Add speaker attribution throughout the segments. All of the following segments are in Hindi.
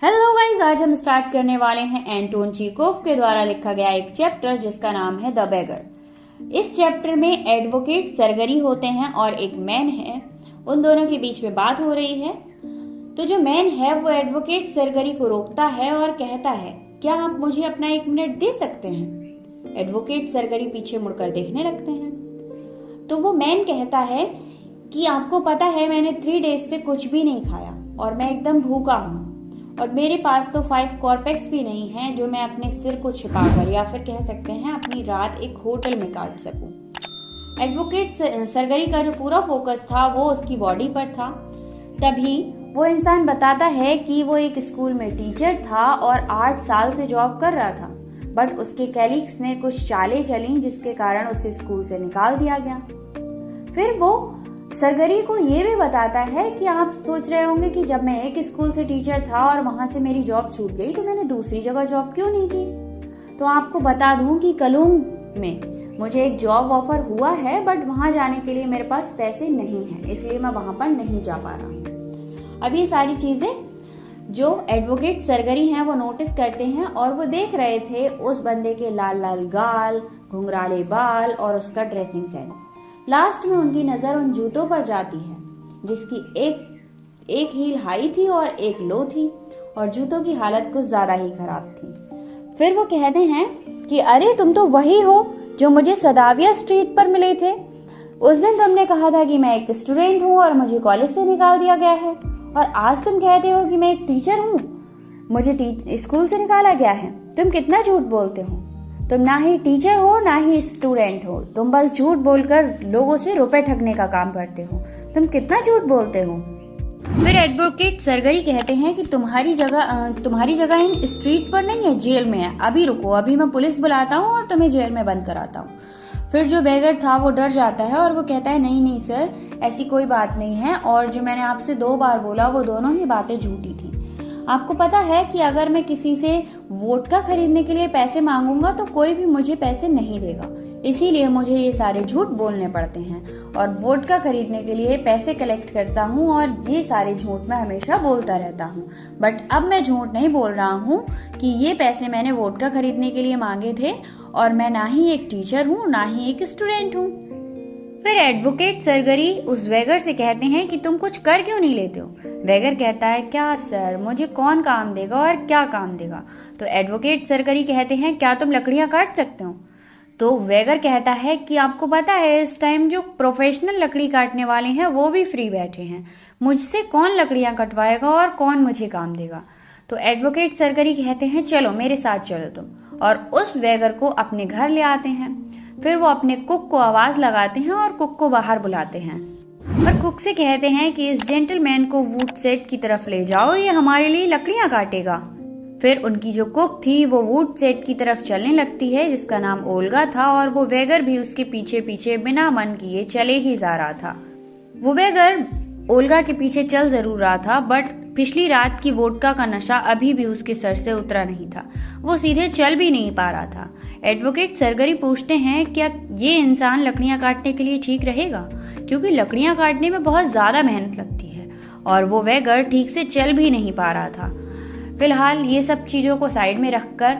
Speaker 1: हेलो गाइस, आज हम स्टार्ट करने वाले हैं एंटोन चेखोव के द्वारा लिखा गया एक चैप्टर जिसका नाम है द बेगर। इस चैप्टर में एडवोकेट सरगरी होते हैं और एक मैन है। उन दोनों के बीच में बात हो रही है। तो जो मैन है वो एडवोकेट सरगरी को रोकता है और कहता है, क्या आप मुझे अपना 1 मिनट दे सकते हैं? एडवोकेट सरगरी पीछे मुड़कर देखने लगते हैं। तो वो मैन कहता है कि आपको पता है मैंने 3 डेज से कुछ भी नहीं खाया और मैं एकदम भूखा हूँ और मेरे पास तो 5 कॉर्पेक्स भी नहीं है जो मैं अपने सिर को छिपाकर या फिर कह सकते हैं अपनी रात एक होटल में काट सकूं। एडवोकेट सरगरी का जो पूरा फोकस था वो उसकी बॉडी पर था। तभी वो इंसान बताता है कि वो एक स्कूल में टीचर था और 8 साल से जॉब कर रहा था, बट उसके कैलिग्स ने कुछ चालें चली जिसके कारण उसे स्कूल से निकाल दिया गया। फिर वो सरगरी को ये भी बताता है कि आप सोच रहे होंगे कि जब मैं एक स्कूल से टीचर था और वहां से मेरी जॉब छूट गई तो मैंने दूसरी जगह जॉब क्यों नहीं की। तो आपको बता दूं कि कलूंग में मुझे एक जॉब ऑफर हुआ है, बट वहां जाने के लिए मेरे पास पैसे नहीं हैं, इसलिए मैं वहां पर नहीं जा पा रहा हूँ। अब ये सारी चीजें जो एडवोकेट सरगरी हैं वो नोटिस करते हैं और वो देख रहे थे उस बंदे के लाल लाल गाल, घुंघराले बाल और उसका ड्रेसिंग सेंस। लास्ट में उनकी नजर उन जूतों पर जाती है जिसकी एक हील हाई थी और एक लो थी और जूतों की हालत कुछ ज्यादा ही खराब थी। फिर वो कहते हैं कि अरे तुम तो वही हो जो मुझे सदाविया स्ट्रीट पर मिले थे। उस दिन तुमने कहा था कि मैं एक स्टूडेंट हूँ और मुझे कॉलेज से निकाल दिया गया है, और आज तुम कहते हो कि मैं एक टीचर हूँ, मुझे स्कूल से निकाला गया है। तुम कितना झूठ बोलते हो। तुम ना ही टीचर हो ना ही स्टूडेंट हो, तुम बस झूठ बोलकर लोगों से रुपए ठगने का काम करते हो। तुम कितना झूठ बोलते हो। फिर एडवोकेट सरगरी कहते हैं कि तुम्हारी जगह इन स्ट्रीट पर नहीं है, जेल में है। अभी रुको, अभी मैं पुलिस बुलाता हूँ और तुम्हें जेल में बंद कराता हूँ। फिर जो बेगर था वो डर जाता है और वो कहता है, नहीं नहीं सर, ऐसी कोई बात नहीं है, और जो मैंने आपसे 2 बार बोला वो दोनों ही बातें झूठी थी। आपको पता है कि अगर मैं किसी से वोडका खरीदने के लिए पैसे मांगूंगा तो कोई भी मुझे पैसे नहीं देगा, इसीलिए मुझे ये सारे झूठ बोलने पड़ते हैं और वोडका खरीदने के लिए पैसे कलेक्ट करता हूँ और ये सारे झूठ मैं हमेशा बोलता रहता हूँ। बट अब मैं झूठ नहीं बोल रहा हूँ कि ये पैसे मैंने वोडका खरीदने के लिए मांगे थे और मैं ना ही एक टीचर हूँ ना ही एक स्टूडेंट हूँ। फिर एडवोकेट सरगरी उस वेगर से कहते हैं कि तुम कुछ कर क्यों नहीं लेते हो। वेगर कहता है, क्या सर, मुझे कौन काम देगा और क्या काम देगा। तो एडवोकेट सरगरी कहते हैं, क्या तुम लकड़ियां काट सकते हो। तो वेगर कहता है कि आपको पता है इस टाइम जो प्रोफेशनल लकड़ी काटने वाले हैं वो भी फ्री बैठे हैं, मुझसे कौन लकड़ियां कटवाएगा और कौन मुझे काम देगा। तो एडवोकेट सरगरी कहते हैं, चलो मेरे साथ चलो तुम, और उस वेगर को अपने घर ले आते हैं। फिर वो अपने कुक को आवाज लगाते हैं और कुक को बाहर बुलाते हैं और कुक से कहते हैं कि इस जेंटलमैन को वुडसेट की तरफ ले जाओ, ये हमारे लिए लकड़ियां काटेगा। फिर उनकी जो कुक थी वो वुडसेट की तरफ चलने लगती है जिसका नाम ओल्गा था, और वो वेगर भी उसके पीछे पीछे बिना मन किए चले ही जा रहा था। वो वेगर ओल्गा के पीछे चल जरूर रहा था, बट पिछली रात की वोडका का नशा अभी भी उसके सर से उतरा नहीं था। वो सीधे चल भी नहीं पा रहा था। एडवोकेट सरगरी पूछते हैं, क्या ये इंसान लकड़ियां काटने के लिए ठीक रहेगा, क्योंकि लकड़ियां काटने में बहुत ज्यादा मेहनत लगती है और वो वेगर ठीक से चल भी नहीं पा रहा था। फिलहाल ये सब चीजों को साइड में रखकर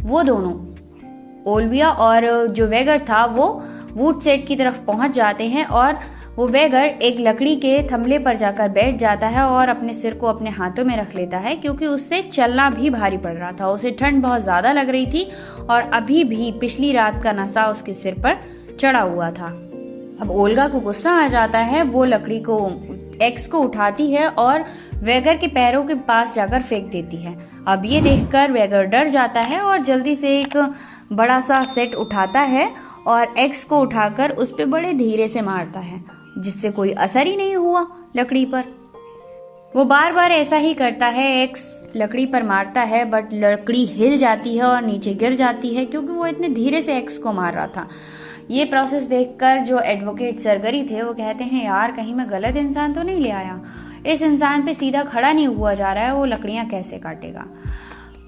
Speaker 1: वो दोनों, ओल्विया और जो वेगर था, वो वुडसेट की तरफ पहुंच जाते हैं और वो वेगर एक लकड़ी के थमले पर जाकर बैठ जाता है और अपने सिर को अपने हाथों में रख लेता है, क्योंकि उससे चलना भी भारी पड़ रहा था। उसे ठंड बहुत ज्यादा लग रही थी और अभी भी पिछली रात का नशा उसके सिर पर चढ़ा हुआ था। अब ओल्गा को गुस्सा आ जाता है, वो लकड़ी को एक्स को उठाती है और वेगर के पैरों के पास जाकर फेंक देती है। अब ये देखकर वेगर डर जाता है और जल्दी से एक बड़ा सा सेट उठाता है और एक्स को उठाकर उस पे बड़े धीरे से मारता है, जिससे कोई असर ही नहीं हुआ लकड़ी पर। वो बार बार ऐसा ही करता है, एक्स लकड़ी पर मारता है बट लकड़ी हिल जाती है और नीचे गिर जाती है, क्योंकि वो इतने धीरे से एक्स को मार रहा था। ये प्रोसेस देखकर जो एडवोकेट सरगरी थे वो कहते हैं, यार कहीं मैं गलत इंसान तो नहीं ले आया, इस इंसान पे सीधा खड़ा नहीं हुआ जा रहा है, वो लकड़ियां कैसे काटेगा।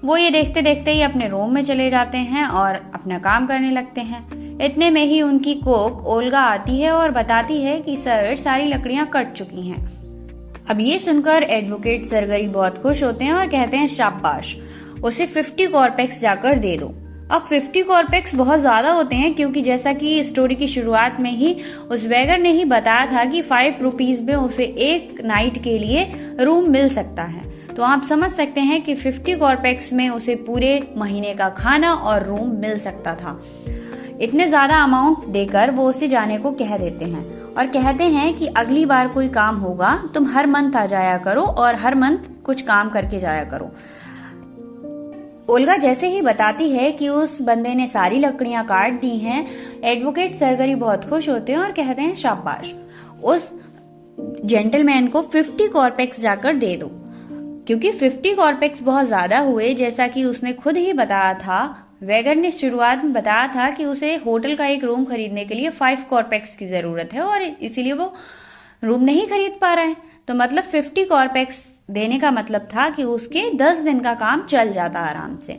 Speaker 1: वो ये देखते देखते ही अपने रूम में चले जाते हैं और अपना काम करने लगते हैं। इतने में ही उनकी कुक ओल्गा आती है और बताती है कि सर, सारी लकड़ियां कट चुकी हैं। अब ये सुनकर एडवोकेट सरगरी बहुत खुश होते हैं और कहते हैं शाबाश, उसे 50 कॉर्पेक्स जाकर दे दो। अब 50 कॉर्पेक्स बहुत ज्यादा होते हैं, क्योंकि जैसा कि स्टोरी की शुरुआत में ही उस वैगर ने ही बताया था कि 5 रुपीज में उसे एक नाइट के लिए रूम मिल सकता है। तो आप समझ सकते हैं कि 50 कॉर्पेक्स में उसे पूरे महीने का खाना और रूम मिल सकता था। इतने ज्यादा अमाउंट देकर वो उसे जाने को कह देते हैं और कहते हैं कि अगली बार कोई काम होगा तुम हर मंथ आ जाया करो और हर मंथ कुछ काम करके जाया करो। ओल्गा जैसे ही बताती है कि उस बंदे ने सारी लकड़ियां काट दी हैं, एडवोकेट सरगरी बहुत खुश होते हैं और कहते हैं शाबाश, उस जेंटलमैन को 50 कॉर्पेक्स जाकर दे दो। क्योंकि 50 कॉर्पेक्स बहुत ज्यादा हुए, जैसा कि उसने खुद ही बताया था, वैगर ने शुरुआत में बताया था कि उसे होटल का एक रूम खरीदने के लिए 5 कॉर्पेक्स की जरूरत है और इसीलिए वो रूम नहीं खरीद पा रहा है। तो मतलब 50 कॉर्पेक्स देने का मतलब था कि उसके 10 दिन का काम चल जाता आराम से।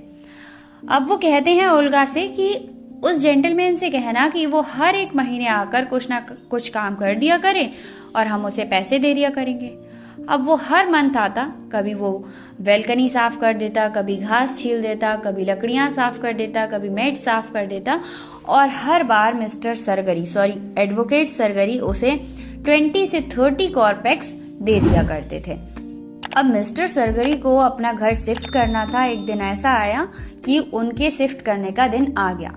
Speaker 1: अब वो कहते हैं ओल्गा से कि उस जेंटलमैन से कहना कि वो हर एक महीने आकर कुछ ना कुछ काम कर दिया करे और हम उसे पैसे दे दिया करेंगे। अब वो हर मंथ आता, कभी वो बेल्कनी साफ कर देता, कभी घास छील देता, कभी लकड़ियां साफ कर देता, कभी मैट साफ कर देता और हर बार एडवोकेट सरगरी उसे 20 से 30 कॉर्पेक्स दे दिया करते थे। अब मिस्टर सरगरी को अपना घर शिफ्ट करना था। एक दिन ऐसा आया कि उनके शिफ्ट करने का दिन आ गया।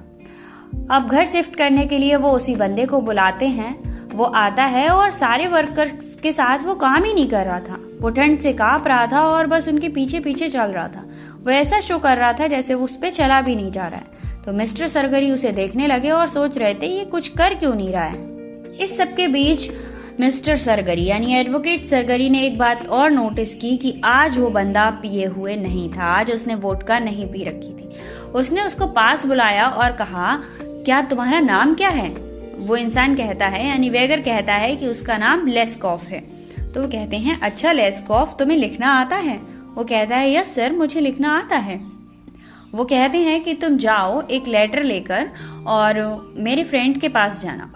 Speaker 1: अब घर शिफ्ट करने के लिए वो उसी बंदे को बुलाते हैं। वो आता है और सारे वर्कर्स के साथ वो काम ही नहीं कर रहा था। वो ठंड से कांप रहा था और बस उनके पीछे पीछे चल रहा था। वो ऐसा शो कर रहा था जैसे वो उस पे चला भी नहीं जा रहा है। तो मिस्टर सरगरी उसे देखने लगे और सोच रहे थे ये कुछ कर क्यों नहीं रहा है। इस सब के बीच मिस्टर सरगरी यानी एडवोकेट सरगरी ने एक बात और नोटिस की कि आज वो बंदा पिए हुए नहीं था। आज उसने वोडका नहीं पी रखी थी। उसने उसको पास बुलाया और कहा, क्या तुम्हारा नाम क्या है? वो इंसान कहता है यानी वैगर कहता है कि उसका नाम लेस्कॉफ है। तो वो कहते हैं, अच्छा लेस्कॉफ, तुम्हें लिखना आता है? वो कहता है, यस सर, मुझे लिखना आता है। वो कहते हैं कि तुम जाओ एक लेटर लेकर और मेरे फ्रेंड के पास जाना,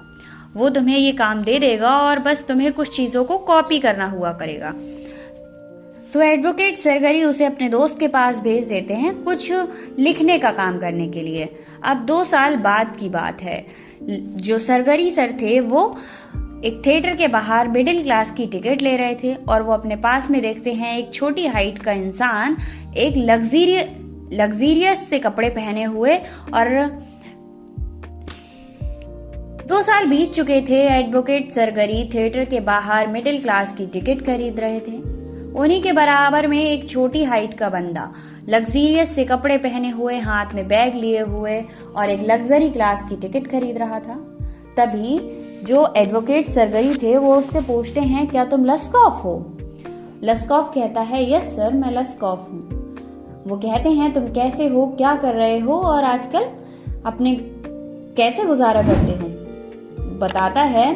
Speaker 1: वो तुम्हें ये काम दे देगा और बस तुम्हें कुछ चीजों को कॉपी करना हुआ करेगा। तो एडवोकेट सरगरी उसे अपने दोस्त के पास भेज देते हैं कुछ लिखने का काम करने के लिए। अब 2 साल बाद की बात है। जो सरगरी सर थे वो एक थिएटर के बाहर मिडिल क्लास की टिकट ले रहे थे और वो अपने पास में देखते हैं एक छोटी हाइट का इंसान एक लग्जीरियस से कपड़े पहने हुए। और 2 साल बीत चुके थे। एडवोकेट सरगरी थिएटर के बाहर मिडिल क्लास की टिकट खरीद रहे थे। उन्हीं के बराबर में एक छोटी हाइट का बंदा लग्जीरियस से कपड़े पहने हुए, हाथ में बैग लिए हुए और एक लग्जरी क्लास की टिकट खरीद रहा था। तभी जो एडवोकेट सरगरी थे वो उससे पूछते हैं, क्या तुम लस्कॉफ हो? लस्कॉफ कहता है, यस सर, मैं लस्कॉफ हूँ। वो कहते हैं, तुम कैसे हो, क्या कर रहे हो और आजकल अपने कैसे गुजारा करते हो? बताता है,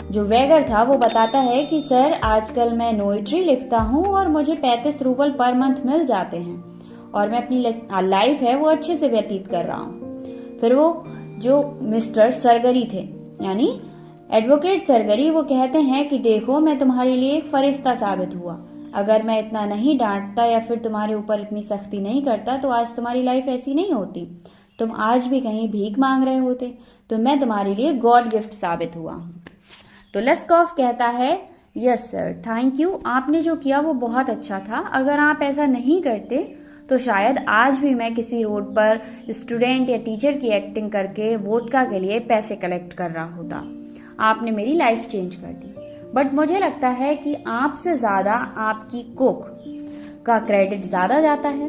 Speaker 1: जो वैगर था वो बताता है कि सर आजकल मैं नोएट्री लिखता हूँ और मुझे 35 रूबल पर मंथ मिल जाते हैं और मैं अपनी लाइफ है वो अच्छे से व्यतीत कर रहा हूँ। फिर वो जो मिस्टर सरगरी थे यानी एडवोकेट सरगरी, वो कहते हैं कि देखो, मैं तुम्हारे लिए एक फरिश्ता साबित हुआ। अगर मैं इतना नहीं डांटता या फिर तुम्हारे ऊपर इतनी सख्ती नहीं करता तो आज तुम्हारी लाइफ ऐसी नहीं होती। तुम आज भी कहीं भीख मांग रहे होते। तो मैं तुम्हारे लिए गॉड गिफ्ट साबित हुआ हूँ। तो लस्कॉफ कहता है, यस सर, थैंक यू, आपने जो किया वो बहुत अच्छा था। अगर आप ऐसा नहीं करते तो शायद आज भी मैं किसी रोड पर स्टूडेंट या टीचर की एक्टिंग करके वोडका के लिए पैसे कलेक्ट कर रहा होता। आपने मेरी लाइफ चेंज कर दी। बट मुझे लगता है कि आपसे ज्यादा आपकी कुक का क्रेडिट ज्यादा जाता है।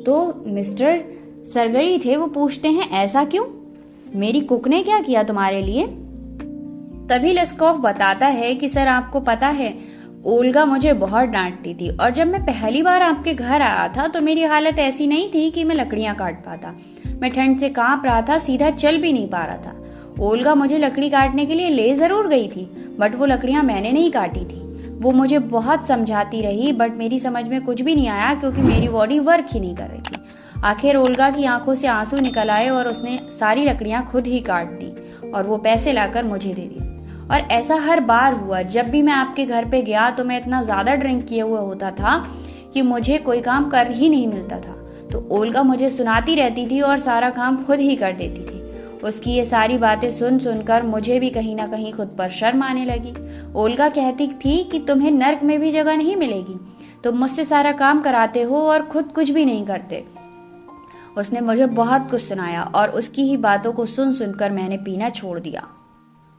Speaker 1: तो मिस्टर सरगरी थे, वो पूछते हैं, ऐसा क्यों? मेरी कुक ने क्या किया तुम्हारे लिए? तभी लेस्कॉफ बताता है कि सर आपको पता है, ओल्गा मुझे बहुत डांटती थी और जब मैं पहली बार आपके घर आया था तो मेरी हालत ऐसी नहीं थी कि मैं लकड़ियां काट पाता। मैं ठंड से कांप रहा था, सीधा चल भी नहीं पा रहा था। ओल्गा मुझे लकड़ी काटने के लिए ले जरूर गई थी, बट वो लकड़ियां मैंने नहीं काटी थी। वो मुझे बहुत समझाती रही, बट मेरी समझ में कुछ भी नहीं आया क्योंकि मेरी बॉडी वर्क ही नहीं कर रही थी। आखिर ओल्गा की आंखों से आंसू निकल आए और उसने सारी लकड़ियां खुद ही काट दी और वो पैसे लाकर मुझे दे दिए। और ऐसा हर बार हुआ। जब भी मैं आपके घर पे गया तो मैं इतना ज़्यादा ड्रिंक किए हुए होता था कि मुझे कोई काम कर ही नहीं मिलता था। तो ओल्गा मुझे सुनाती रहती थी और सारा काम खुद ही कर देती थी। उसकी ये सारी बातें सुन सुनकर मुझे भी कहीं ना कहीं खुद पर शर्म आने लगी। ओल्गा कहती थी कि तुम्हें नर्क में भी जगह नहीं मिलेगी, तुम मुझसे सारा काम कराते हो और खुद कुछ भी नहीं करते। उसने मुझे बहुत कुछ सुनाया और उसकी ही बातों को सुन सुनकर मैंने पीना छोड़ दिया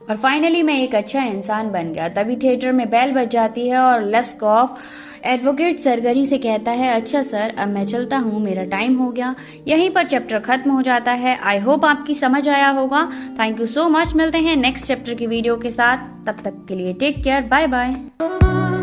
Speaker 1: और फाइनली मैं एक अच्छा इंसान बन गया। तभी थिएटर में बेल बज जाती है और लेस्कॉफ एडवोकेट सरगरी से कहता है, अच्छा सर, अब मैं चलता हूँ, मेरा टाइम हो गया। यहीं पर चैप्टर खत्म हो जाता है। आई होप आपकी समझ आया होगा। Thank you so much. मिलते हैं नेक्स्ट चैप्टर की वीडियो के साथ। तब तक के लिए टेक केयर, बाय बाय।